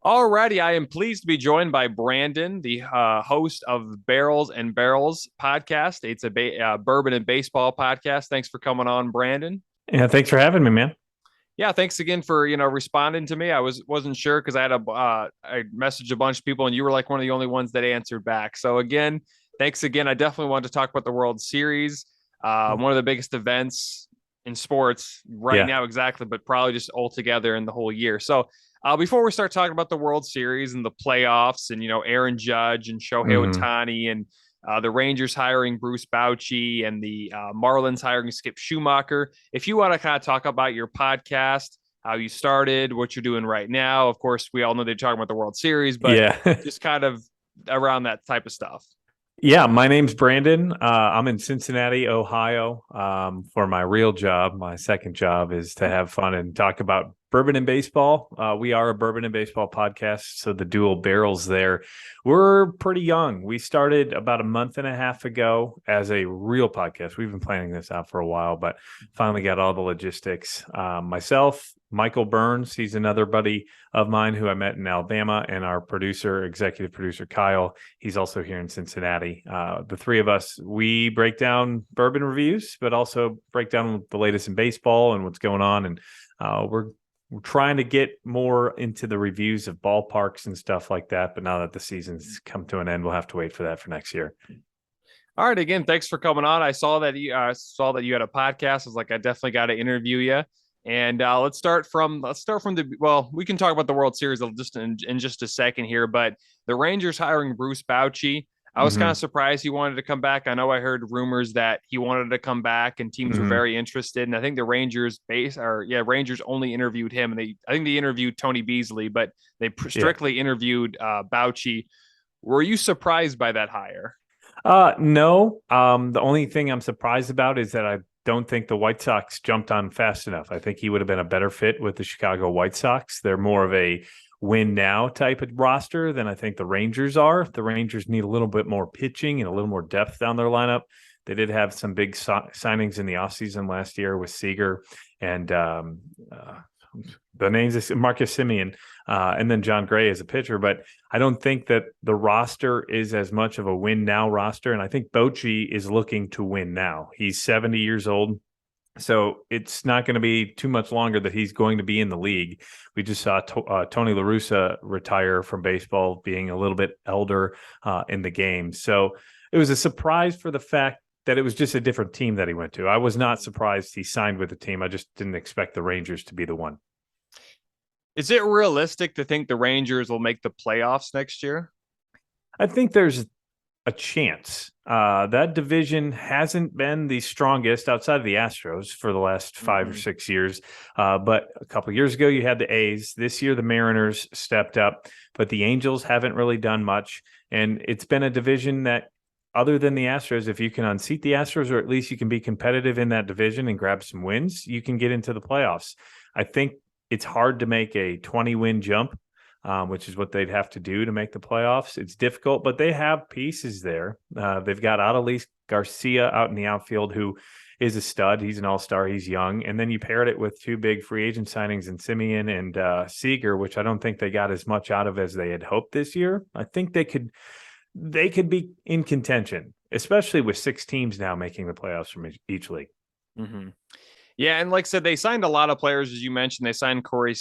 Alrighty, I am pleased to be joined by Brandon, the host of Barrels and Barrels podcast. It's a bourbon and baseball podcast. Thanks for coming on, Brandon. Yeah, thanks for having me, man. Yeah, thanks again for responding to me. Wasn't sure because I messaged a bunch of people and you were like one of the only ones that answered back. So again, thanks again. I definitely wanted to talk about the World Series, one of the biggest events in sports right Yeah. now, exactly, but probably just altogether in the whole year. So before we start talking about the World Series and the playoffs and Aaron Judge and Shohei hmm Ohtani and the Rangers hiring Bruce Bochy and the Marlins hiring Skip Schumacher. If you want to kind of talk about your podcast, how you started, what you're doing right now. Of course, we all know they're talking about the World Series, but Yeah. just kind of around that type of stuff. Yeah, my name's Brandon. I'm in Cincinnati, Ohio. For my real job, my second job is to have fun and talk about bourbon and baseball. We are a bourbon and baseball podcast, so the dual barrels there. We're pretty young. We started about a month and a half ago as a real podcast. We've been planning this out for a while, but finally got all the logistics. Myself, Michael Burns, he's another buddy of mine who I met in Alabama, and our executive producer, Kyle. He's also here in Cincinnati. The three of us, we break down bourbon reviews, but also break down the latest in baseball and what's going on. And we're trying to get more into the reviews of ballparks and stuff like that. But now that the season's come to an end, we'll have to wait for that for next year. All right, again, thanks for coming on. I saw that you had a podcast. I was like, I definitely got to interview you. And let's start from we can talk about the World Series just in just a second here, but the Rangers hiring Bruce Bochy. I was kind of Mm-hmm. surprised he wanted to come back. I know I heard rumors that he wanted to come back and teams were Mm-hmm. very interested. And I think the Rangers only interviewed him, and I think they interviewed Tony Beasley, but they Yeah. strictly interviewed Bochy. Were you surprised by that hire? No. The only thing I'm surprised about is that I don't think the White Sox jumped on fast enough. I think he would have been a better fit with the Chicago White Sox. They're more of a win now type of roster than I think the Rangers are. The Rangers need a little bit more pitching and a little more depth down their lineup. They did have some big signings in the offseason last year with Seager and the names is Marcus Semien, and then John Gray as a pitcher. But I don't think that the roster is as much of a win now roster. And I think Bochy is looking to win now. He's 70 years old. So it's not going to be too much longer that he's going to be in the league. We just saw Tony La Russa retire from baseball, being a little bit elder in the game. So it was a surprise for the fact that it was just a different team that he went to. I was not surprised he signed with the team. I just didn't expect the Rangers to be the one. Is it realistic to think the Rangers will make the playoffs next year? I think there's a chance. That division hasn't been the strongest outside of the Astros for the last 5 or 6 years. But a couple of years ago, you had the A's. This year, the Mariners stepped up, but the Angels haven't really done much. And it's been a division that, other than the Astros, if you can unseat the Astros, or at least you can be competitive in that division and grab some wins, you can get into the playoffs. I think it's hard to make a 20-win jump, which is what they'd have to do to make the playoffs. It's difficult, but they have pieces there. They've got Adolis Garcia out in the outfield, who is a stud. He's an all-star. He's young. And then you paired it with two big free agent signings in Simeon and Seager, which I don't think they got as much out of as they had hoped this year. I think they could be in contention, especially with 6 teams now making the playoffs from each league. Mm-hmm. Yeah, and like I said, they signed a lot of players, as you mentioned. They signed Corey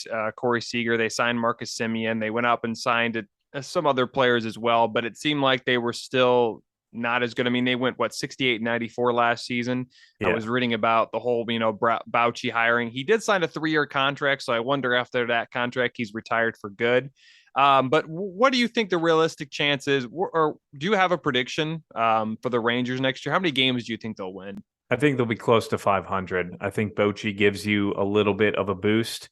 Seager. They signed Marcus Semien. They went up and signed some other players as well, but it seemed like they were still not as good. I mean, they went, 68-94 last season. I Yeah. was reading about the whole, Bouchy hiring. He did sign a 3-year contract, so I wonder after that contract, he's retired for good. But what do you think the realistic chances, or do you have a prediction for the Rangers next year? How many games do you think they'll win? I think they'll be close to 500. I think Bochy gives you a little bit of a boost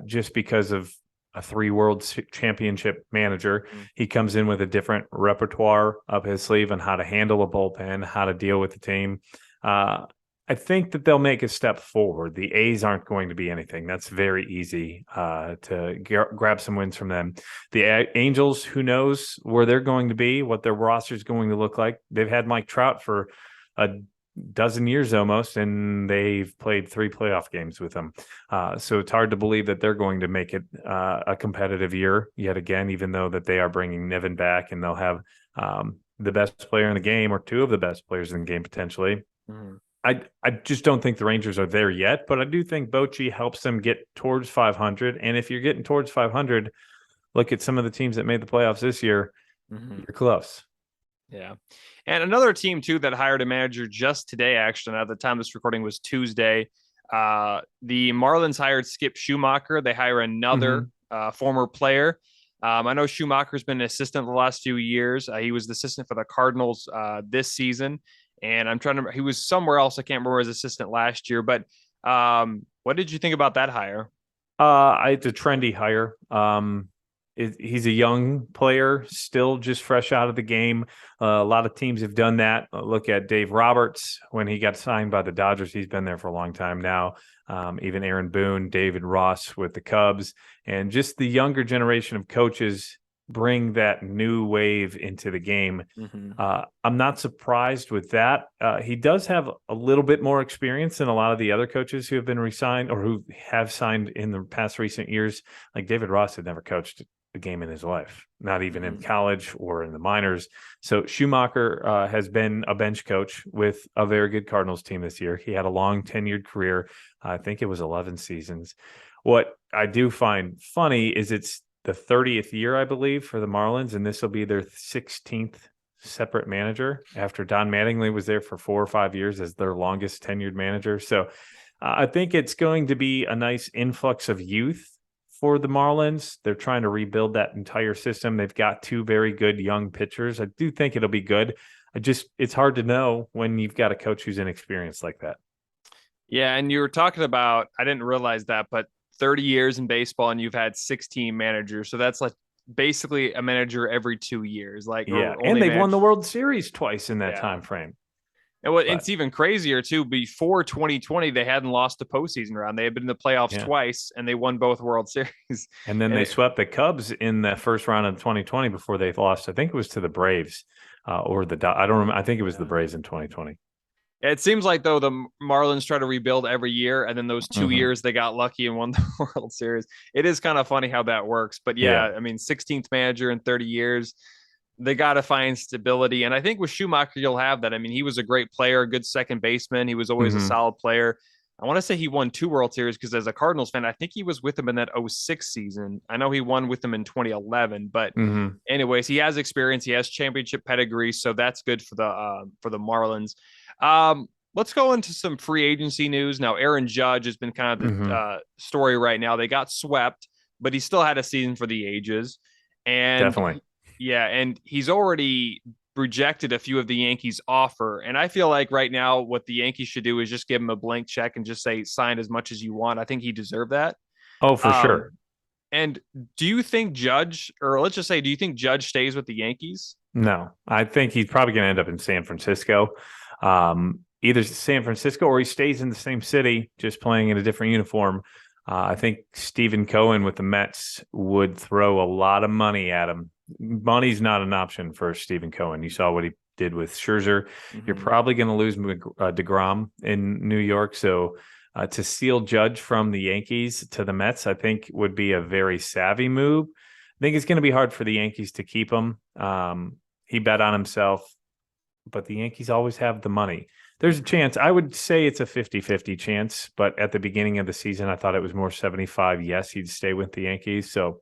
just because of a 3 world championship manager. Mm. He comes in with a different repertoire up his sleeve on how to handle a bullpen, how to deal with the team. I think that they'll make a step forward. The A's aren't going to be anything. That's very easy to grab some wins from them. The Angels, who knows where they're going to be, what their roster is going to look like. They've had Mike Trout for a dozen years almost, and they've played 3 playoff games with them. So it's hard to believe that they're going to make it a competitive year yet again, even though that they are bringing Niven back and they'll have the best player in the game or 2 of the best players in the game potentially. Mhm. I just don't think the Rangers are there yet, but I do think Bochy helps them get towards 500. And if you're getting towards 500, look at some of the teams that made the playoffs this year. Mhm. You're close. Yeah. And another team, too, that hired a manager just today, actually, at the time this recording was Tuesday. The Marlins hired Skip Schumacher. They hire another former player. I know Schumacher's been an assistant the last few years. He was the assistant for the Cardinals this season. And I'm trying to remember, he was somewhere else. I can't remember his assistant last year. But what did you think about that hire? It's a trendy hire. He's a young player, still just fresh out of the game. A lot of teams have done that. Look at Dave Roberts when he got signed by the Dodgers. He's been there for a long time now. Even Aaron Boone, David Ross with the Cubs, and just the younger generation of coaches bring that new wave into the game. Mm-hmm. I'm not surprised with that. He does have a little bit more experience than a lot of the other coaches who have been re-signed or who have signed in the past recent years. Like David Ross had never coached a game in his life, not even in college or in the minors. So Schumacher has been a bench coach with a very good Cardinals team this year. He had a long tenured career. I think it was 11 seasons. What I do find funny is it's the 30th year, I believe, for the Marlins, and this will be their 16th separate manager after Don Mattingly was there for 4 or 5 years as their longest tenured manager. So I think it's going to be a nice influx of youth for the Marlins. They're trying to rebuild that entire system. They've got 2 very good young pitchers. I do think it'll be good. It's hard to know when you've got a coach who's inexperienced like that. Yeah, and you were talking about, I didn't realize that, but 30 years in baseball and you've had 16 managers. So that's like basically a manager every 2 years. Like, Yeah, or and only they've won the managed. World Series twice in that Yeah. time frame. And it's even crazier too. Before 2020, they hadn't lost a postseason round. They had been in the playoffs twice, and they won both World Series. And then they swept the Cubs in the first round of 2020 before they lost. I think it was to the Braves or the I don't remember. I think it was the Braves in 2020. It seems like though the Marlins try to rebuild every year, and then those 2 years they got lucky and won the World Series. It is kind of funny how that works. But yeah, I mean, 16th manager in 30 years. They got to find stability. And I think with Schumacher, you'll have that. I mean, he was a great player, a good second baseman. He was always a solid player. I want to say he won 2 World Series because as a Cardinals fan, I think he was with him in that 06 season. I know he won with them in 2011, but anyways, he has experience. He has championship pedigree. So that's good for the Marlins. Let's go into some free agency news. Now, Aaron Judge has been kind of the story right now. They got swept, but he still had a season for the ages. And definitely. Yeah, and he's already rejected a few of the Yankees' offer. And I feel like right now what the Yankees should do is just give him a blank check and just say, sign as much as you want. I think he deserved that. Oh, for sure. And do you think Judge, or let's just say, do you think Judge stays with the Yankees? No, I think he's probably going to end up in San Francisco. Either San Francisco or he stays in the same city, just playing in a different uniform. I think Stephen Cohen with the Mets would throw a lot of money at him. Money's not an option for Stephen Cohen. You saw what he did with Scherzer. You're probably going to lose DeGrom in New York. So to seal Judge from the Yankees to the Mets, I think would be a very savvy move. I think it's going to be hard for the Yankees to keep him. He bet on himself, but the Yankees always have the money. There's a chance. I would say it's a 50-50 chance, but at the beginning of the season, I thought it was more 75. Yes, he'd stay with the Yankees. So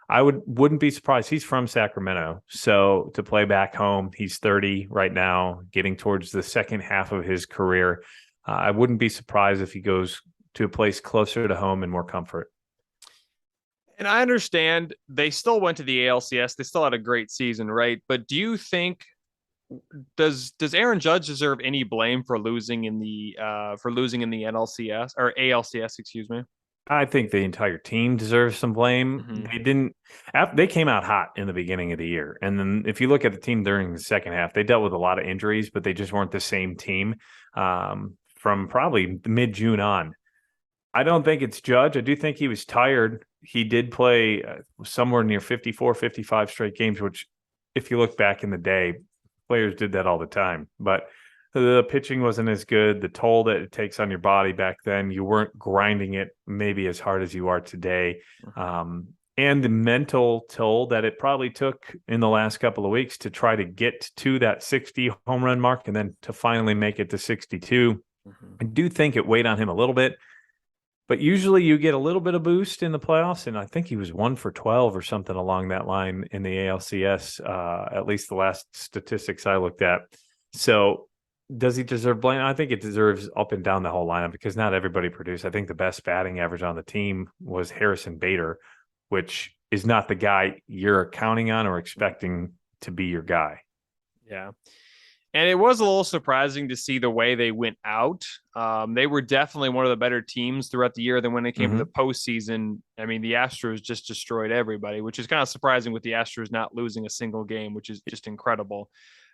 I wouldn't be surprised. He's from Sacramento. So to play back home, he's 30 right now, getting towards the second half of his career. I wouldn't be surprised if he goes to a place closer to home and more comfort. And I understand they still went to the ALCS. They still had a great season, right? But do you think does Aaron Judge deserve any blame for losing in the NLCS or ALCS, excuse me? I think the entire team deserves some blame. They came out hot in the beginning of the year. And then if you look at the team during the second half, they dealt with a lot of injuries, but they just weren't the same team from probably mid-June on. I don't think it's Judge. I do think he was tired. He did play somewhere near 54, 55 straight games, which if you look back in the day, players did that all the time. But The pitching wasn't as good. The toll that it takes on your body back then, you weren't grinding it maybe as hard as you are today. And the mental toll that it probably took in the last couple of weeks to try to get to that 60 home run mark and then to finally make it to 62. I do think it weighed on him a little bit, but usually you get a little bit of boost in the playoffs. And I think he was 1 for 12 or something along that line in the ALCS, at least the last statistics I looked at. So does he deserve blame? I think it deserves up and down the whole lineup because not everybody produced. I think the best batting average on the team was Harrison Bader, which is not the guy you're counting on or expecting to be your guy. Yeah. And it was a little surprising to see the way they went out. They were definitely one of the better teams throughout the year. Then when it came to the postseason, I mean, the Astros just destroyed everybody, which is kind of surprising with the Astros not losing a single game, which is just incredible.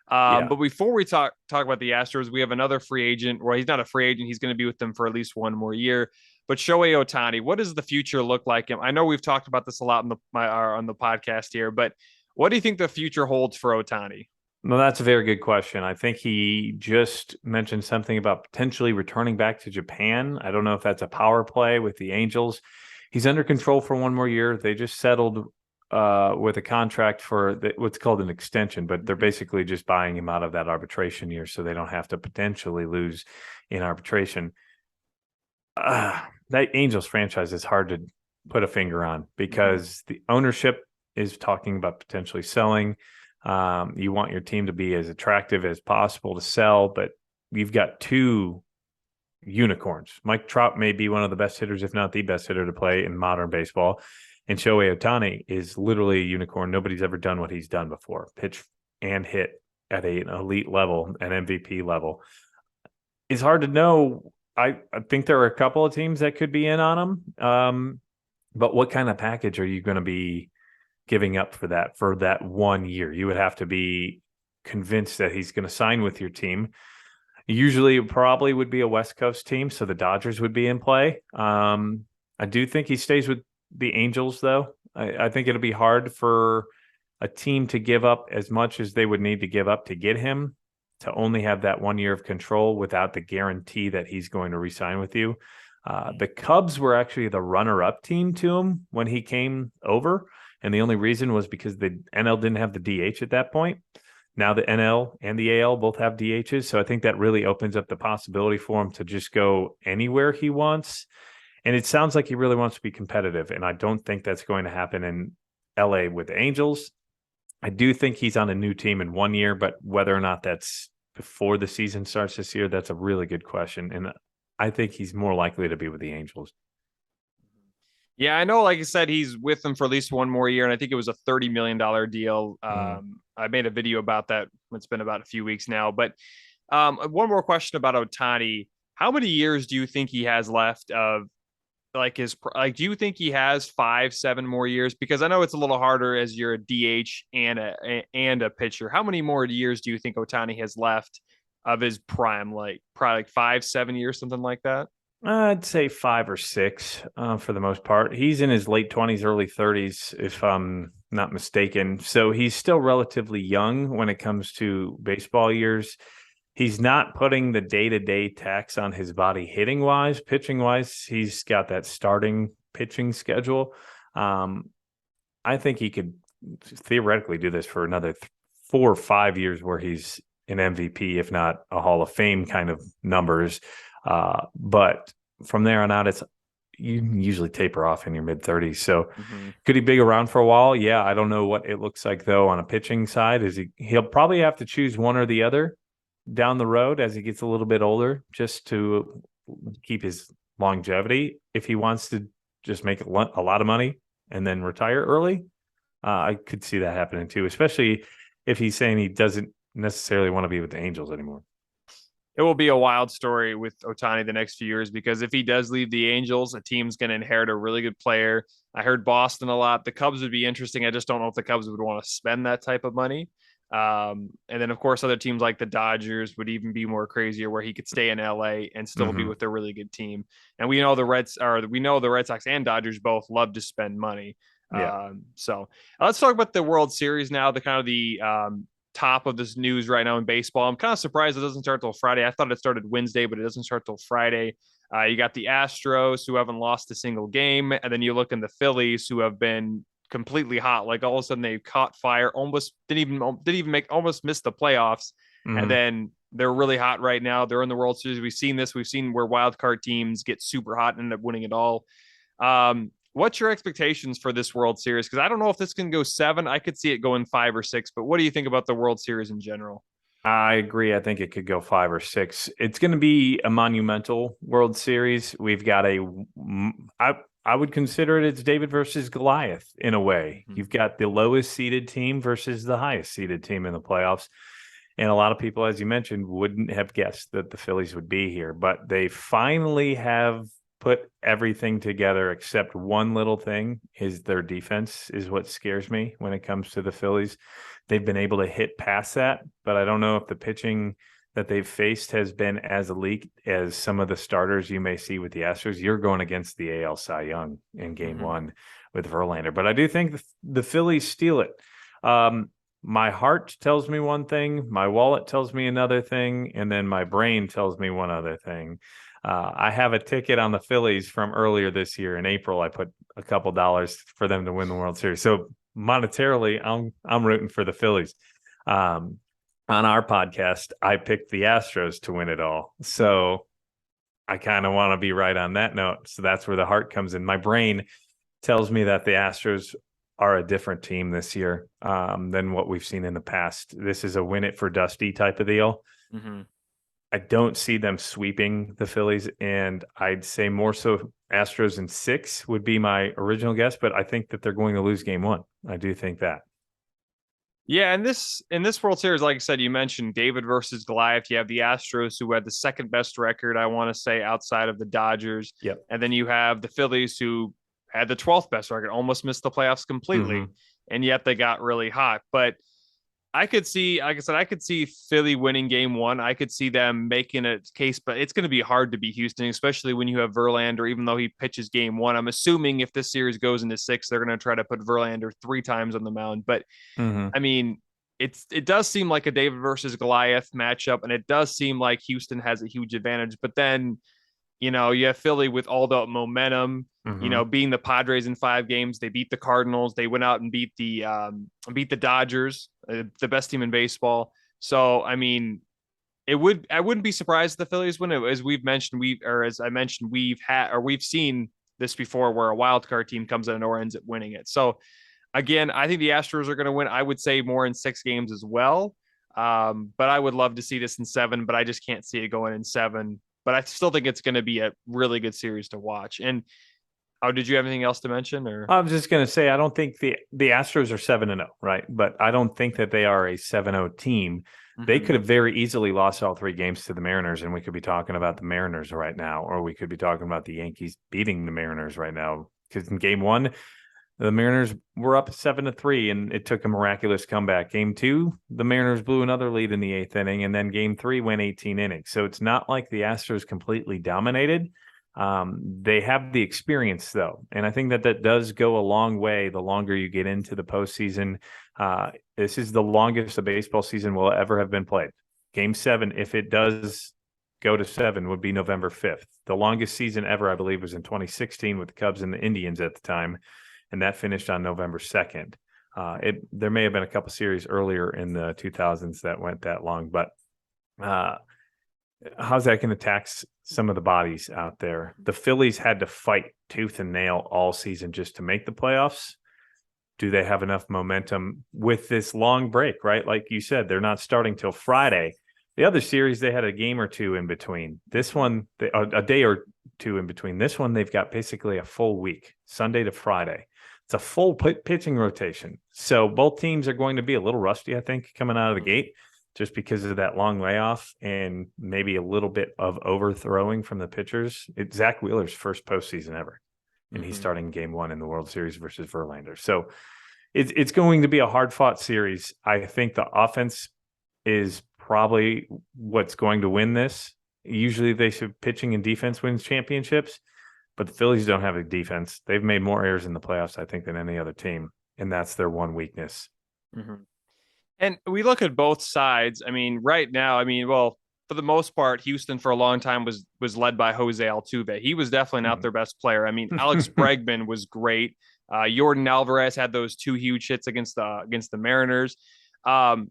But before we talk about the Astros, we have another free agent. Well, he's not a free agent. He's going to be with them for at least one more year. But Shohei Ohtani, what does the future look like? I know we've talked about this a lot on the podcast here, but what do you think the future holds for Ohtani? No, that's a very good question. I think he just mentioned something about potentially returning back to Japan. I don't know if that's a power play with the Angels. He's under control for one more year. They just settled with a contract for what's called an extension, but they're basically just buying him out of that arbitration year so they don't have to potentially lose in arbitration. That Angels franchise is hard to put a finger on because the ownership is talking about potentially selling. You want your team to be as attractive as possible to sell, but you've got two unicorns. Mike Trout may be one of the best hitters, if not the best hitter to play in modern baseball. And Shohei Ohtani is literally a unicorn. Nobody's ever done what he's done before. Pitch and hit at an elite level, an MVP level. It's hard to know. I think there are a couple of teams that could be in on him. But what kind of package are you going to be giving up for that 1 year? You would have to be convinced that he's going to sign with your team. Usually it probably would be a West Coast team, so the Dodgers would be in play. I do think he stays with the Angels, though. I think it'll be hard for a team to give up as much as they would need to give up to get him, to only have that 1 year of control without the guarantee that he's going to re-sign with you. The Cubs were actually the runner-up team to him when he came over. And the only reason was because the NL didn't have the DH at that point. Now the NL and the AL both have DHs. So I think that really opens up the possibility for him to just go anywhere he wants. And it sounds like he really wants to be competitive. And I don't think that's going to happen in LA with the Angels. I do think he's on a new team in 1 year, but whether or not that's before the season starts this year, that's a really good question. And I think he's more likely to be with the Angels. Yeah, I know, like I said, he's with them for at least one more year, and I think it was a $30 million deal. I made a video about that. It's been about a few weeks now. But one more question about Ohtani. How many years do you think he has left of do you think he has 5-7 more years? Because I know it's a little harder as you're a DH and a pitcher. How many more years do you think Ohtani has left of his prime? Like probably like 5-7 years, something like that. I'd say 5 or 6 for the most part. He's in his late 20s, early 30s, if I'm not mistaken. So he's still relatively young when it comes to baseball years. He's not putting the day-to-day tax on his body hitting-wise. Pitching-wise, he's got that starting pitching schedule. I think he could theoretically do this for another 4 or 5 years where he's an MVP, if not a Hall of Fame kind of numbers. But from there on out, you usually taper off in your mid-30s. So could he be around for a while? Yeah, I don't know what it looks like, though, on a pitching side. He'll probably have to choose one or the other down the road as he gets a little bit older just to keep his longevity. If he wants to just make a lot of money and then retire early, I could see that happening too, especially if he's saying he doesn't necessarily want to be with the Angels anymore. It will be a wild story with Ohtani the next few years because if he does leave the Angels, a team's going to inherit a really good player. I heard Boston a lot. The Cubs would be interesting. I just don't know if the Cubs would want to spend that type of money. And then, of course, other teams like the Dodgers would even be more crazier where he could stay in LA and still be with a really good team. And we know the Red Sox and Dodgers both love to spend money. Yeah. So let's talk about the World Series now, the kind of the top of this news right now in baseball. I'm kind of surprised it doesn't start till Friday. I thought it started Wednesday, but it doesn't start till Friday. You got the Astros, who haven't lost a single game, and then you look in the Phillies, who have been completely hot. Like all of a sudden they caught fire, almost didn't even make almost missed the playoffs, and Mhm. then they're really hot right now. They're in the World Series. We've seen this. We've seen where wild card teams get super hot and end up winning it all. What's your expectations for this World Series? Because I don't know if this can go 7. I could see it going 5 or 6. But what do you think about the World Series in general? I agree. I think it could go 5 or 6. It's going to be a monumental World Series. We've got I would consider it it's David versus Goliath in a way. Mm-hmm. You've got the lowest seeded team versus the highest seeded team in the playoffs. And a lot of people, as you mentioned, wouldn't have guessed that the Phillies would be here, but they finally have put everything together except one little thing is their defense is what scares me when it comes to the Phillies. They've been able to hit past that, but I don't know if the pitching that they've faced has been as elite as some of the starters you may see with the Astros. You're going against the AL Cy Young in game one with Verlander, but I do think the Phillies steal it. My heart tells me one thing, my wallet tells me another thing, and then my brain tells me one other thing. I have a ticket on the Phillies from earlier this year in April. I put a couple dollars for them to win the World Series. So monetarily, I'm rooting for the Phillies. On our podcast, I picked the Astros to win it all. So I kind of want to be right on that note. So that's where the heart comes in. My brain tells me that the Astros are a different team this year than what we've seen in the past. This is a win it for Dusty type of deal. Mm-hmm. I don't see them sweeping the Phillies, and I'd say more so Astros in 6 would be my original guess, but I think that they're going to lose game 1. I do think that. Yeah, and in this World Series, like I said, you mentioned David versus Goliath. You have the Astros, who had the second best record, I want to say, outside of the Dodgers. Yep. And then you have the Phillies, who had the 12th best record, almost missed the playoffs completely, and yet they got really hot. But I could see, like I said, I could see Philly winning game 1. I could see them making a case, but it's going to be hard to beat Houston, especially when you have Verlander, even though he pitches game 1. I'm assuming if this series goes into 6, they're going to try to put Verlander 3 times on the mound. But I mean, it does seem like a David versus Goliath matchup, and it does seem like Houston has a huge advantage. But then, you have Philly with all the momentum, being the Padres in 5 games. They beat the Cardinals. They went out and beat the Dodgers, the best team in baseball. So, I mean, I wouldn't be surprised if the Phillies win it. As I mentioned, we've seen this before where a wild card team comes in or ends up winning it. So again, I think the Astros are going to win. I would say more in 6 games as well. But I would love to see this in 7, but I just can't see it going in 7. But I still think it's going to be a really good series to watch. And did you have anything else to mention? Or I was just going to say, I don't think the Astros are 7-0, right? But I don't think that they are a 7-0 team. They could have very easily lost all 3 games to the Mariners, and we could be talking about the Mariners right now, or we could be talking about the Yankees beating the Mariners right now. Because in game 1, the Mariners were up 7-3, and it took a miraculous comeback. Game 2, the Mariners blew another lead in the 8th inning, and then game 3 went 18 innings. So it's not like the Astros completely dominated. They have the experience, though, and I think that does go a long way the longer you get into the postseason. This is the longest a baseball season will ever have been played. Game 7, if it does go to 7, would be November 5th. The longest season ever, I believe, was in 2016 with the Cubs and the Indians at the time, and that finished on November 2nd. There may have been a couple series earlier in the 2000s that went that long, but how's that going to tax some of the bodies out there? The Phillies had to fight tooth and nail all season just to make the playoffs. Do they have enough momentum with this long break, right? Like you said, they're not starting till Friday. The other series, they had a game or 2 in between. This one, a day or 2 in between. This one, they've got basically a full week, Sunday to Friday. It's a full pitching rotation. So both teams are going to be a little rusty, I think, coming out of the gate, just because of that long layoff and maybe a little bit of overthrowing from the pitchers. It's Zach Wheeler's first postseason ever, and he's starting game 1 in the World Series versus Verlander. So it's going to be a hard-fought series. I think the offense is probably what's going to win this. Usually they say pitching and defense wins championships, but the Phillies don't have a defense. They've made more errors in the playoffs, I think, than any other team, and that's their one weakness. And we look at both sides. I mean, right now, I mean, well, for the most part, Houston for a long time was led by Jose Altuve. He was definitely not their best player. I mean, Alex Bregman was great. Jordan Alvarez had those two huge hits against the Mariners. Um,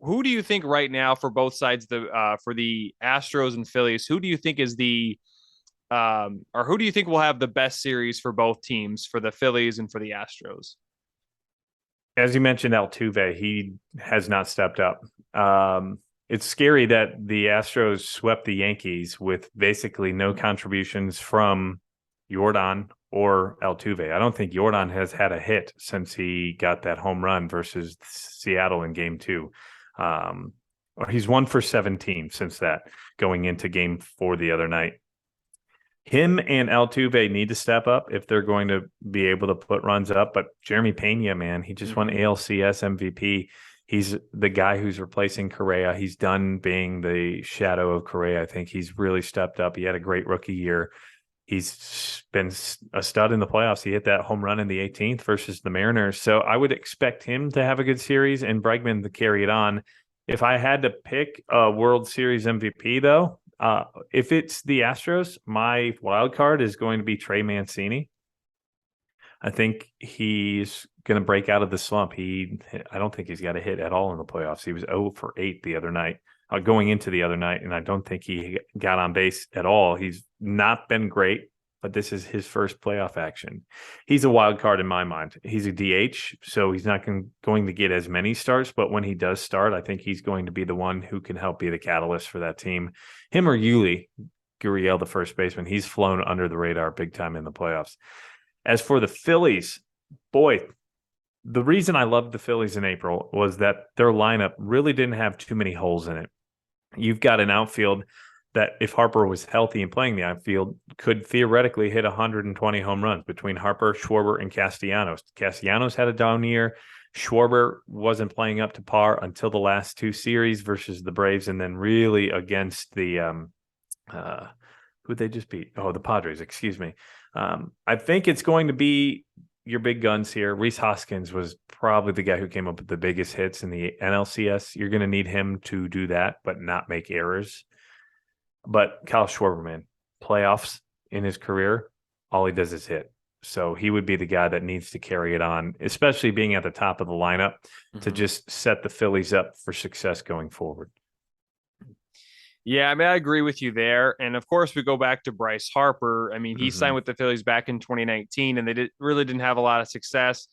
who do you think right now for both sides, the for the Astros and Phillies? Who do you think is the or who do you think will have the best series for both teams, for the Phillies and for the Astros? As you mentioned, Altuve, he has not stepped up. It's scary that the Astros swept the Yankees with basically no contributions from Jordan or Altuve. I don't think Jordan has had a hit since he got that home run versus Seattle in game 2. Or he's 1 for 17 since that, going into game 4 the other night. Him and Altuve need to step up if they're going to be able to put runs up. But Jeremy Pena, man, he just won ALCS MVP. He's the guy who's replacing Correa. He's done being the shadow of Correa. I think he's really stepped up. He had a great rookie year. He's been a stud in the playoffs. He hit that home run in the 18th versus the Mariners. So I would expect him to have a good series and Bregman to carry it on. If I had to pick a World Series MVP, though, if it's the Astros, my wild card is going to be Trey Mancini. I think he's going to break out of the slump. I don't think he's got a hit at all in the playoffs. He was 0 for 8 the other night, going into the other night, and I don't think he got on base at all. He's not been great, but this is his first playoff action. He's a wild card in my mind. He's a DH, so he's not going to get as many starts, but when he does start, I think he's going to be the one who can help be the catalyst for that team. Him or Yuli Gurriel, the first baseman, he's flown under the radar big time in the playoffs. As for the Phillies, boy, the reason I loved the Phillies in April was that their lineup really didn't have too many holes in it. You've got an outfield that, if Harper was healthy and playing the outfield, could theoretically hit 120 home runs between Harper, Schwarber, and Castellanos. Castellanos had a down year. Schwarber wasn't playing up to par until the last 2 series versus the Braves, and then really against the who'd they just beat? Oh, the Padres, excuse me. I think it's going to be your big guns here. Rhys Hoskins was probably the guy who came up with the biggest hits in the NLCS. You're going to need him to do that, but not make errors. But Kyle Schwarber, man, playoffs in his career, all he does is hit. So he would be the guy that needs to carry it on, especially being at the top of the lineup, to just set the Phillies up for success going forward. Yeah, I mean, I agree with you there. And of course, we go back to Bryce Harper. I mean, he signed with the Phillies back in 2019, and they really didn't have a lot of success.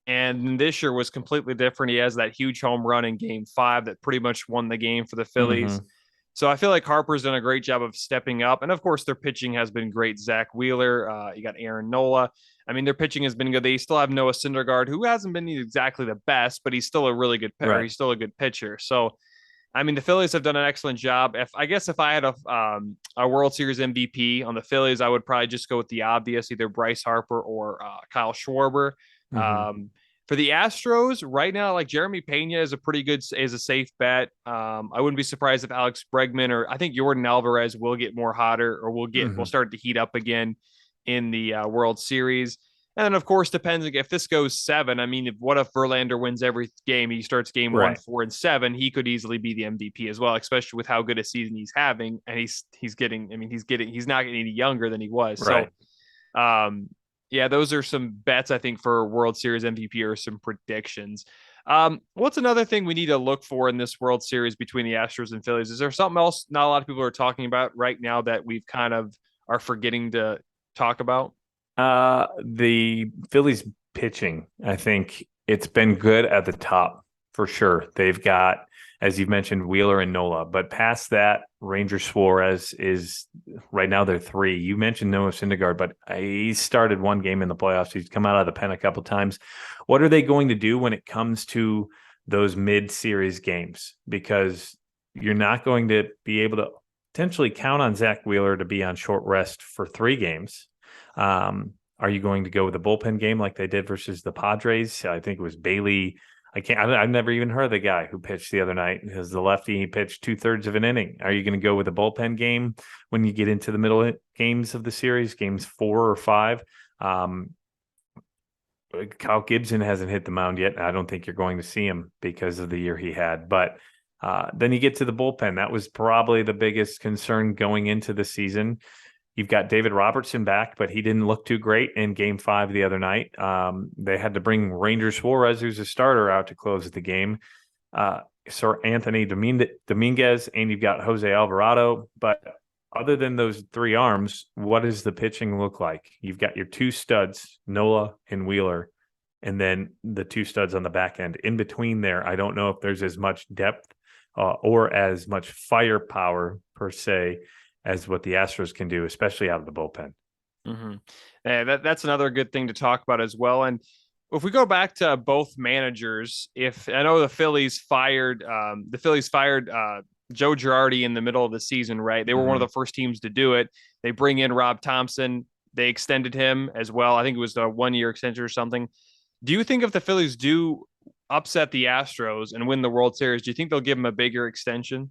And this year was completely different. He has that huge home run in game 5 that pretty much won the game for the Phillies. So I feel like Harper's done a great job of stepping up. And of course, their pitching has been great. Zach Wheeler, you got Aaron Nola. I mean, their pitching has been good. They still have Noah Syndergaard, who hasn't been exactly the best, but he's still a really good pitcher. Right. He's still a good pitcher. So, I mean, the Phillies have done an excellent job. If I had a World Series MVP on the Phillies, I would probably just go with the obvious, either Bryce Harper or Kyle Schwarber. For the Astros right now, like Jeremy Pena is a safe bet. I wouldn't be surprised if Alex Bregman or I think Jordan Alvarez will get more hotter or will start to heat up again in the World Series. And then, of course, depends if this goes 7. I mean, what if Verlander wins every game? He starts game 1, 4, and 7. He could easily be the MVP as well, especially with how good a season he's having. And he's not getting any younger than he was. Right. So, yeah, those are some bets, I think, for World Series MVP or some predictions. What's another thing we need to look for in this World Series between the Astros and Phillies? Is there something else not a lot of people are talking about right now that we've kind of are forgetting to talk about? The Phillies pitching, I think it's been good at the top for sure. They've got, as you mentioned, Wheeler and Nola, but past that, Ranger Suarez is right now they're 3. You mentioned Noah Syndergaard, but he started one game in the playoffs. He's come out of the pen a couple times. What are they going to do when it comes to those mid-series games? Because you're not going to be able to potentially count on Zach Wheeler to be on short rest for 3 games. Are you going to go with a bullpen game like they did versus the Padres? I think it was Bailey. I've never even heard of the guy who pitched the other night. As the lefty, he pitched 2/3 of an inning. Are you going to go with a bullpen game when you get into the middle games of the series, games 4 or 5? Kyle Gibson hasn't hit the mound yet. I don't think you're going to see him because of the year he had. But then you get to the bullpen. That was probably the biggest concern going into the season. You've got David Robertson back, but he didn't look too great in Game 5 the other night. They had to bring Ranger Suarez, who's a starter, out to close the game. Sir Anthony Dominguez, and you've got Jose Alvarado. But other than those three arms, what does the pitching look like? You've got your two studs, Nola and Wheeler, and then the two studs on the back end. In between there, I don't know if there's as much depth or as much firepower per se as what the Astros can do, especially out of the bullpen. Mm-hmm. Yeah, that's another good thing to talk about as well. And if we go back to both managers, if I know the Phillies fired Joe Girardi in the middle of the season, right? They were one of the first teams to do it. They bring in Rob Thompson. They extended him as well. I think it was a 1-year extension or something. Do you think if the Phillies do upset the Astros and win the World Series, do you think they'll give him a bigger extension?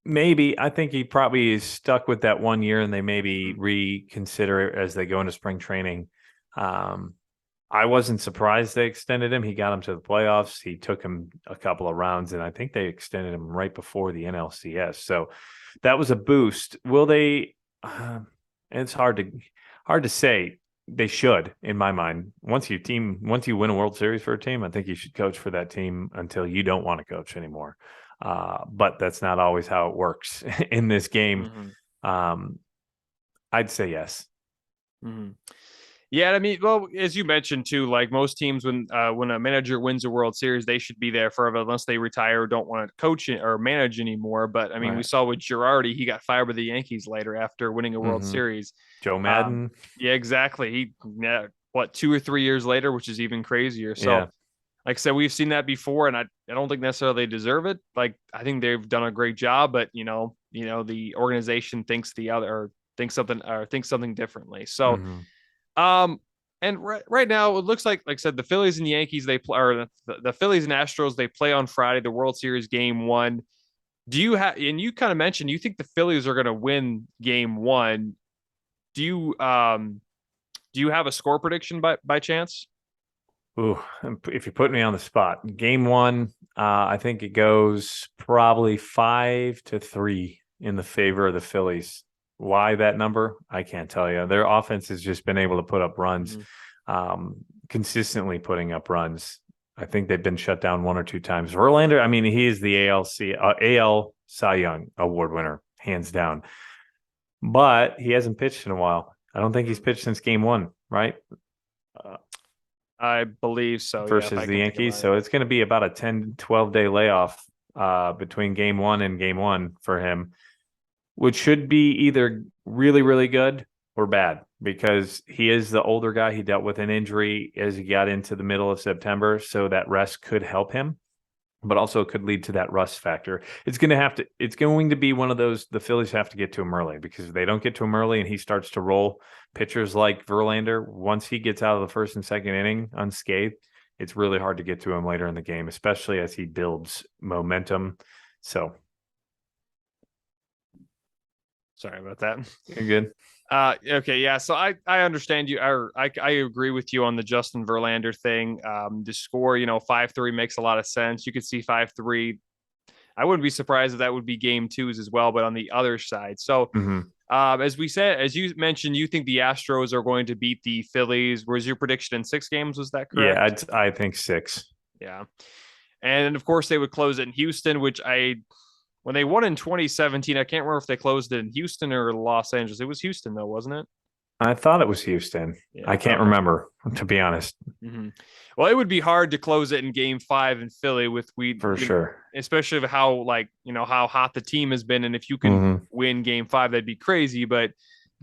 Maybe. I think he probably is stuck with that 1 year, and they maybe reconsider it as they go into spring training. I wasn't surprised they extended him. He got him to the playoffs. He took him a couple of rounds, and I think they extended him right before the NLCS. So that was a boost. Will they? It's hard to say. They should, in my mind. Once you win a World Series for a team, I think you should coach for that team until you don't want to coach anymore. But that's not always how it works in this game. I'd say yes. Mm-hmm. Yeah, I mean, well, as you mentioned too, like most teams, when a manager wins a World Series, they should be there forever unless they retire or don't want to coach or manage anymore. But I mean, we saw with Girardi, he got fired by the Yankees later after winning a World Series. Joe Madden. Yeah, exactly. What, 2 or 3 years later, which is even crazier. So, like I said, we've seen that before, and I don't think necessarily they deserve it. Like, I think they've done a great job, but the organization thinks something differently. So. And right now it looks like I said, the Phillies and Yankees, they play, or the Phillies and Astros, they play on Friday, the World Series Game 1. Do you have, and you kind of mentioned, you think the Phillies are going to win Game 1. Do you have a score prediction by chance? Ooh, if you put me on the spot, Game 1, I think it goes probably 5-3 in the favor of the Phillies. Why that number? I can't tell you. Their offense has just been able to put up runs, consistently putting up runs. I think they've been shut down 1 or 2 times. Verlander, I mean, he is the AL Cy Young Award winner, hands down. But he hasn't pitched in a while. I don't think he's pitched since Game 1, right? I believe so. Versus the Yankees. So it's going to be about a 10-12 day layoff between Game 1 and Game 1 for him, which should be either really, really good or bad because he is the older guy. He dealt with an injury as he got into the middle of September, so that rest could help him, but also could lead to that rust factor. It's going to be one of those, the Phillies have to get to him early, because if they don't get to him early and he starts to roll, pitchers like Verlander, once he gets out of the first and second inning unscathed, it's really hard to get to him later in the game, especially as he builds momentum. So sorry about that. You're good. Okay, yeah. So I understand you. I agree with you on the Justin Verlander thing. The score, 5-3 makes a lot of sense. You could see 5-3. I wouldn't be surprised if that would be Game 2s as well, but on the other side. So, as you mentioned, you think the Astros are going to beat the Phillies. Was your prediction in 6 games? Was that correct? Yeah, I think 6. Yeah, and of course they would close it in Houston, which when they won in 2017, I can't remember if they closed it in Houston or Los Angeles. It was Houston, though, wasn't it? I thought it was Houston. Yeah, I can't remember, to be honest. Well, it would be hard to close it in Game 5 in Philly for sure, especially of how how hot the team has been, and if you can win Game 5, that'd be crazy. But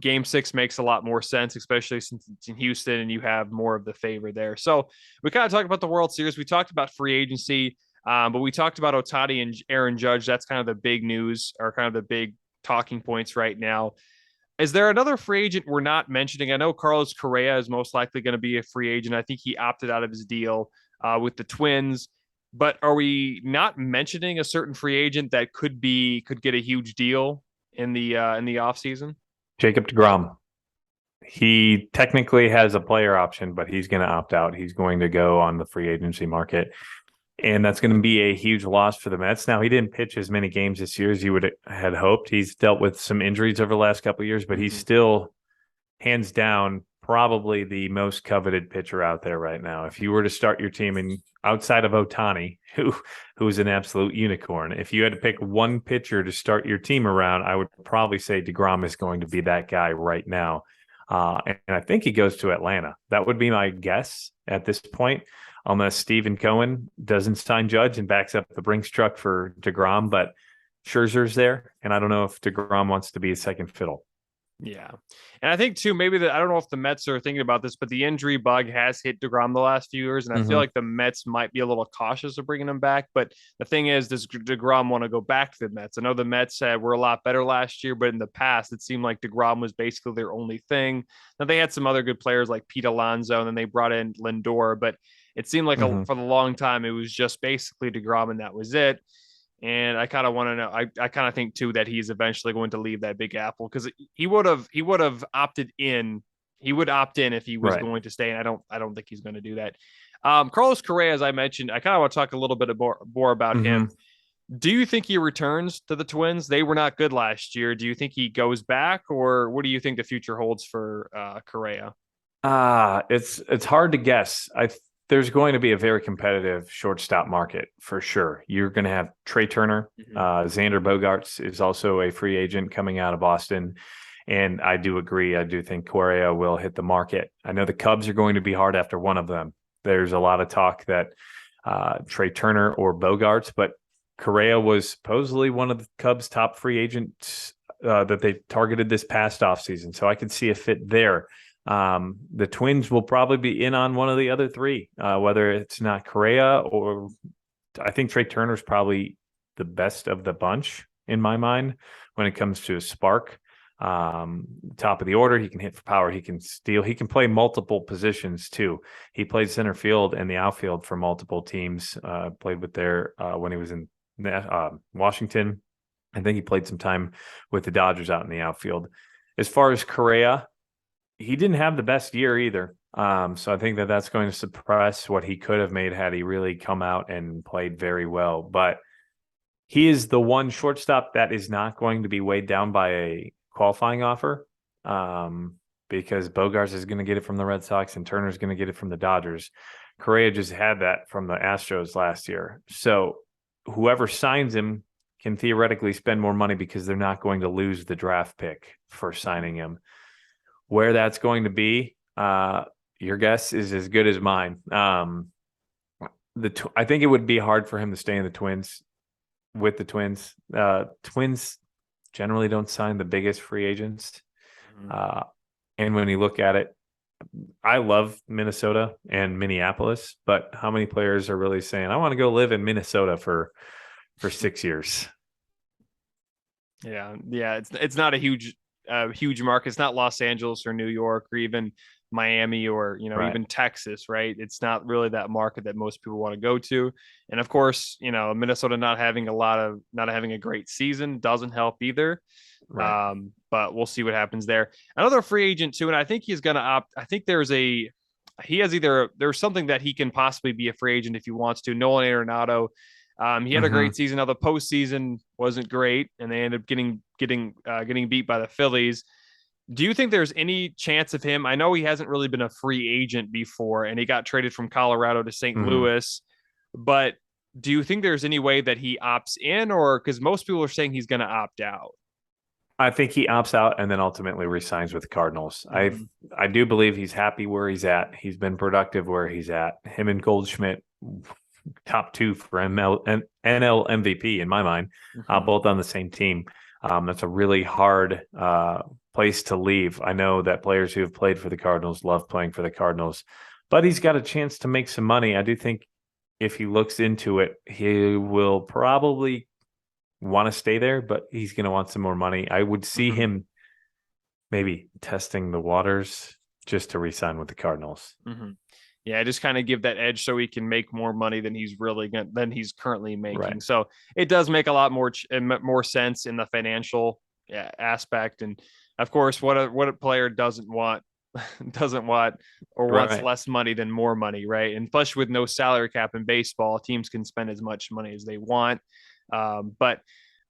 Game 6 makes a lot more sense, especially since it's in Houston and you have more of the favor there. So we kind of talked about the World Series. We talked about free agency. But we talked about Ohtani and Aaron Judge. That's kind of the big news, or kind of the big talking points right now. Is there another free agent we're not mentioning? I know Carlos Correa is most likely going to be a free agent. I think he opted out of his deal with the Twins. But are we not mentioning a certain free agent that could get a huge deal in the offseason? Jacob deGrom. He technically has a player option, but he's going to opt out. He's going to go on the free agency market. And that's going to be a huge loss for the Mets. Now, he didn't pitch as many games this year as you would had hoped. He's dealt with some injuries over the last couple of years, but he's still hands down probably the most coveted pitcher out there right now. If you were to start your team and outside of Ohtani, who is an absolute unicorn, if you had to pick one pitcher to start your team around, I would probably say DeGrom is going to be that guy right now. And I think he goes to Atlanta. That would be my guess at this point, unless Stephen Cohen doesn't sign Judge and backs up the Brinks truck for DeGrom. But Scherzer's there, and I don't know if DeGrom wants to be a second fiddle. Yeah. And I think too, maybe I don't know if the Mets are thinking about this, but the injury bug has hit DeGrom the last few years. And I feel like the Mets might be a little cautious of bringing him back. But the thing is, does DeGrom want to go back to the Mets? I know the Mets were a lot better last year, but in the past, it seemed like DeGrom was basically their only thing. Now they had some other good players like Pete Alonso, and then they brought in Lindor, but it seemed like for the long time, it was just basically DeGrom and that was it. And I kind of want to know. I kind of think too that he's eventually going to leave that Big Apple because he would have opted in. He would opt in if he was going to stay, and I don't think he's going to do that. Carlos Correa, as I mentioned, I kind of want to talk a little bit more about him. Do you think he returns to the Twins? They were not good last year. Do you think he goes back, or what do you think the future holds for Correa? It's hard to guess. There's going to be a very competitive shortstop market for sure. You're going to have Trey Turner. Xander Bogaerts is also a free agent coming out of Boston. And I do agree. I do think Correa will hit the market. I know the Cubs are going to be hard after one of them. There's a lot of talk that Trey Turner or Bogaerts, but Correa was supposedly one of the Cubs' top free agents that they targeted this past offseason. So I could see a fit there. The Twins will probably be in on one of the other three, whether it's not Correa or I think Trey Turner is probably the best of the bunch in my mind when it comes to a spark. Top of the order, he can hit for power, he can steal, he can play multiple positions too. He played center field and the outfield for multiple teams. Played with there when he was in Washington. I think he played some time with the Dodgers out in the outfield. As far as Correa, he didn't have the best year either. So I think that's going to suppress what he could have made had he really come out and played very well. But he is the one shortstop that is not going to be weighed down by a qualifying offer because Bogaerts is going to get it from the Red Sox and Turner's going to get it from the Dodgers. Correa just had that from the Astros last year. So whoever signs him can theoretically spend more money because they're not going to lose the draft pick for signing him. Where that's going to be, your guess is as good as mine. I think it would be hard for him to stay in the Twins with the Twins. Twins generally don't sign the biggest free agents. And when you look at it, I love Minnesota and Minneapolis, but how many players are really saying, I want to go live in Minnesota for 6 years? Yeah. It's not a huge market. It's not Los Angeles or New York or even Miami or even Texas, right? It's not really that market that most people want to go to. And of course, Minnesota not having a great season doesn't help either. But we'll see what happens there. Another free agent too, and I think he's going to opt. I think there's something that he can possibly be a free agent if he wants to. Nolan Arenado. He had a great season. Now the postseason wasn't great, and they ended up getting beat by the Phillies. Do you think there's any chance of him? I know he hasn't really been a free agent before, and he got traded from Colorado to St. Louis. But do you think there's any way that he opts in, or because most people are saying he's going to opt out? I think he opts out and then ultimately resigns with the Cardinals. I do believe he's happy where he's at. He's been productive where he's at. Him and Goldschmidt, top two for NL MVP in my mind, both on the same team. That's a really hard place to leave. I know that players who have played for the Cardinals love playing for the Cardinals, but he's got a chance to make some money. I do think if he looks into it, he will probably want to stay there, but he's going to want some more money. I would see him maybe testing the waters just to re-sign with the Cardinals. Yeah, just kind of give that edge so he can make more money than he's currently making. So it does make a lot more sense in the financial aspect. And of course, what a player doesn't want doesn't want or wants Right. less money than more money, right? And especially with no salary cap in baseball, teams can spend as much money as they want. But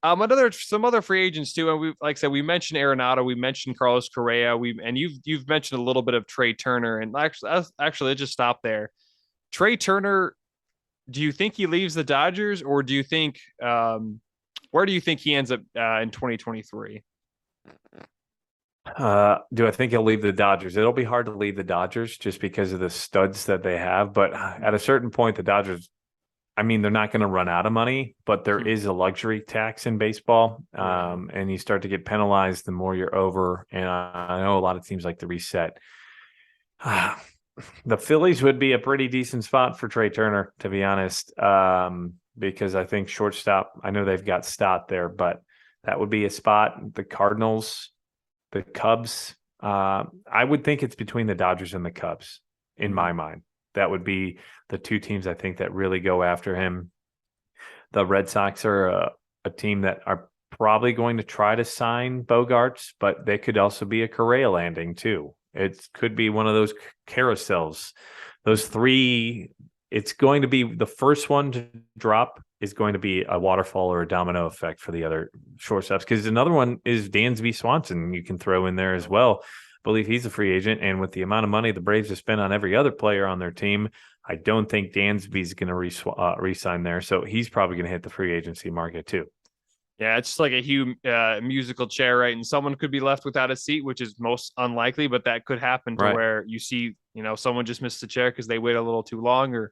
another some other free agents too, and we like I said, we mentioned Arenado, we mentioned Carlos Correa, you've mentioned a little bit of Trey Turner, and actually let's just stop there. Trey Turner, do you think he leaves the Dodgers, or do you think where do you think he ends up in 2023? Do I think he'll leave the Dodgers? It'll be hard to leave the Dodgers just because of the studs that they have. But at a certain point, the Dodgers, I mean, they're not going to run out of money, but there is a luxury tax in baseball. And you start to get penalized the more you're over. And I know a lot of teams like to reset. The Phillies would be a pretty decent spot for Trey Turner, to be honest, because I think shortstop, I know they've got Stott there, but that would be a spot. The Cardinals, the Cubs, I would think it's between the Dodgers and the Cubs in my mind. That would be the two teams I think that really go after him. The Red Sox are a team that are probably going to try to sign Bogarts, but they could also be a Correa landing too. It could be one of those carousels. Those three, it's going to be the first one to drop is going to be a waterfall or a domino effect for the other shortstops. Because another one is Dansby Swanson. You can throw in there as well. I believe he's a free agent. And with the amount of money the Braves have spent on every other player on their team, I don't think Dansby's going to re-sign there. So he's probably going to hit the free agency market too. Yeah, it's just like a huge musical chair, right? And someone could be left without a seat, which is most unlikely, but that could happen to where you see, someone just missed the chair because they wait a little too long, or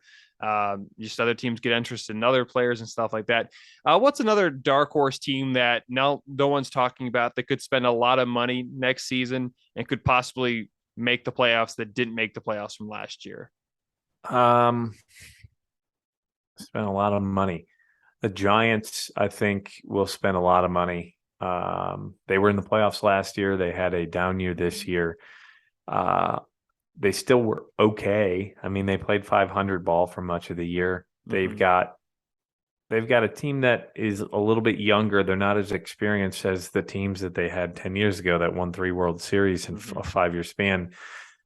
just other teams get interested in other players and stuff like that. What's another dark horse team that no one's talking about that could spend a lot of money next season and could possibly make the playoffs that didn't make the playoffs from last year? Spend a lot of money. The Giants, I think, will spend a lot of money. They were in the playoffs last year. They had a down year this year. They still were okay. I mean, they played 500 ball for much of the year. They've got a team that is a little bit younger. They're not as experienced as the teams that they had 10 years ago that won 3 World Series in a 5-year span.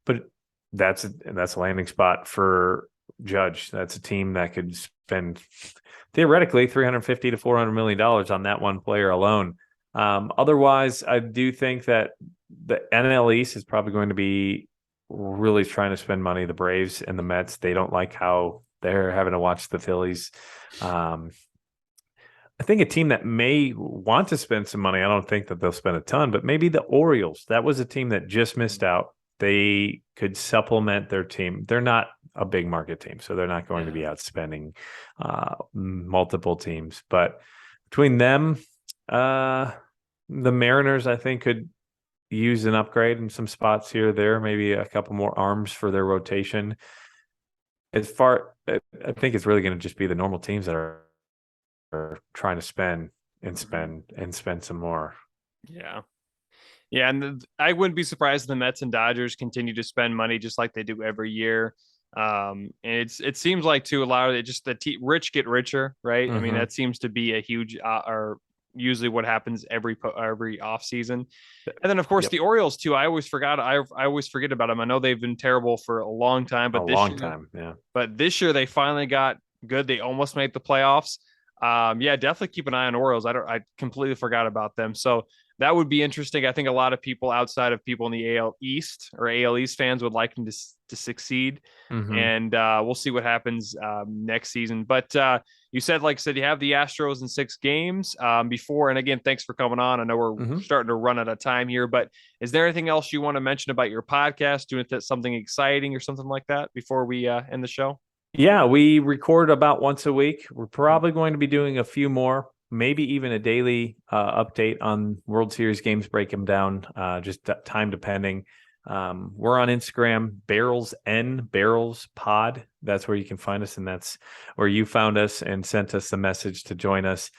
But that's a landing spot for Judge. That's a team that could spend theoretically $350 to $400 million on that one player alone. Otherwise, I do think that the NL East is probably going to be really trying to spend money. The Braves and the Mets, they don't like how they're having to watch the Phillies. I think a team that may want to spend some money, I don't think that they'll spend a ton, but maybe the Orioles. That was a team that just missed out. They could supplement their team. They're not a big market team, so they're not going to be outspending multiple teams. But between them, the Mariners, I think, could use an upgrade in some spots here or there, maybe a couple more arms for their rotation. I think it's really going to just be the normal teams that are trying to spend some more. Yeah. Yeah, and I wouldn't be surprised if the Mets and Dodgers continue to spend money just like they do every year. And it seems like to a lot of it, just rich get richer, right? I mean, that seems to be a huge or usually what happens every off season. And then of course the Orioles too. I always forget about them. I know they've been terrible for a long time, but this year they finally got good. They almost made the playoffs. Yeah, definitely keep an eye on Orioles. I completely forgot about them. So that would be interesting. I think a lot of people outside of people in the AL East or AL East fans would like him to succeed. And we'll see what happens next season. But you said, like I said, you have the Astros in 6 games before. And again, thanks for coming on. I know we're starting to run out of time here, but is there anything else you want to mention about your podcast, doing something exciting or something like that before we end the show? Yeah, we record about once a week. We're probably going to be doing a few more, maybe even a daily update on World Series games, break them down, just time depending. We're on Instagram, Barrels Pod. That's where you can find us, and that's where you found us and sent us the message to join us.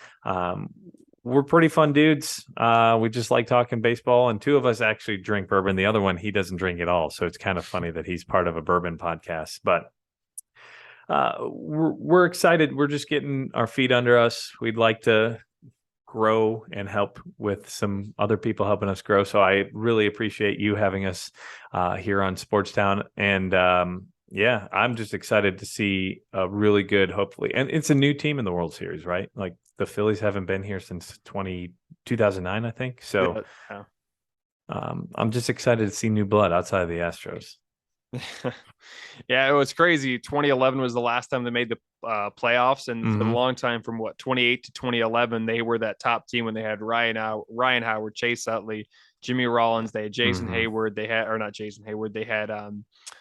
We're pretty fun dudes. We just like talking baseball, and 2 of us actually drink bourbon. The other one, he doesn't drink at all, so it's kind of funny that he's part of a bourbon podcast. But we're excited. We're just getting our feet under us. We'd like to grow and help with some other people helping us grow. So I really appreciate you having us here on Sportstown. And yeah, I'm just excited to see a really good, hopefully. And it's a new team in the World Series, right? Like the Phillies haven't been here since 2009, I think. So Yeah. I'm just excited to see new blood outside of the Astros. Yeah, it was crazy. 2011 was the last time they made the playoffs, and for a Mhm. long time, from 28 to 2011, they were that top team when they had Ryan Howard, Chase Utley, Jimmy Rollins. They had Jason Mhm. Hayward. They had, or not Jason Hayward. They had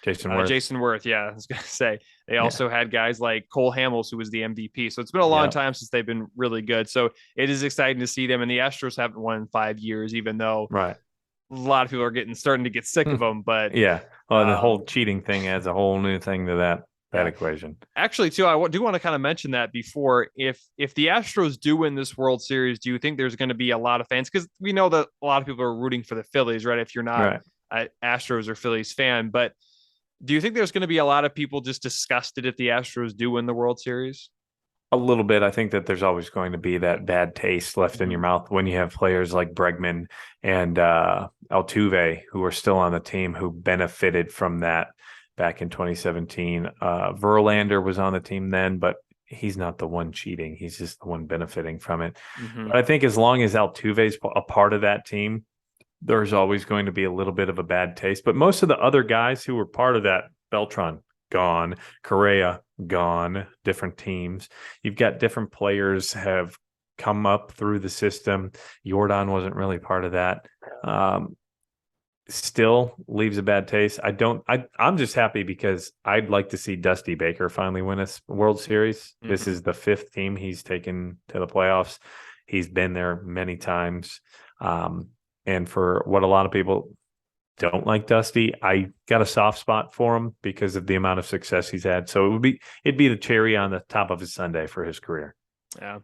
Jason Worth. Jason Worth. Yeah, I was gonna say they Yeah. also had guys like Cole Hamels, who was the MVP. So it's been a long Yep. time since they've been really good. So it is exciting to see them. And the Astros haven't won in 5 years, even though Right. a lot of people are starting to get sick of them. But Yeah. Well, the whole cheating thing adds a whole new thing to that equation. Actually, too, I do want to kind of mention that before. If the Astros do win this World Series, do you think there's going to be a lot of fans? Because we know that a lot of people are rooting for the Phillies, right? If you're not an Astros or Phillies fan, but do you think there's going to be a lot of people just disgusted if the Astros do win the World Series? A little bit. I think that there's always going to be that bad taste left in your mouth when you have players like Bregman and Altuve, who are still on the team, who benefited from that back in 2017. Verlander was on the team then, but he's not the one cheating. He's just the one benefiting from it. But I think as long as Altuve's a part of that team, there's always going to be a little bit of a bad taste. But most of the other guys who were part of that, Beltran, gone, Correa, gone, different teams. You've got different players have come up through the system. Jordan wasn't really part of that. Still leaves a bad taste. I'm just happy because I'd like to see Dusty Baker finally win a World Series. This is the 5th team he's taken to the playoffs. He's been there many times. And for what a lot of people don't like Dusty, I got a soft spot for him because of the amount of success he's had. So it'd be the cherry on the top of his sundae for his career. Yeah.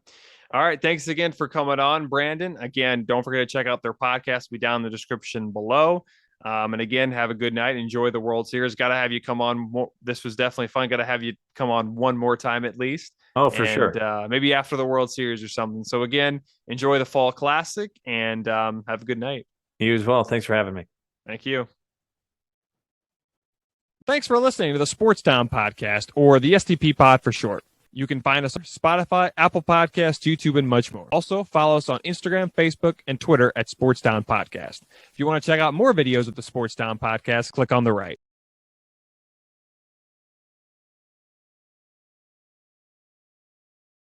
All right. Thanks again for coming on, Brandon. Again, don't forget to check out their podcast. Be down in the description below. And again, have a good night. Enjoy the World Series. Got to have you come on. This was definitely fun. Got to have you come on one more time at least. Oh, for sure. Maybe after the World Series or something. So again, enjoy the Fall Classic and have a good night. You as well. Thanks for having me. Thank you. Thanks for listening to the Sportstown podcast, or the STP pod for short. You can find us on Spotify, Apple Podcasts, YouTube, and much more. Also, follow us on Instagram, Facebook, and Twitter at Sportstown Podcast. If you want to check out more videos of the Sportstown podcast, click on the right.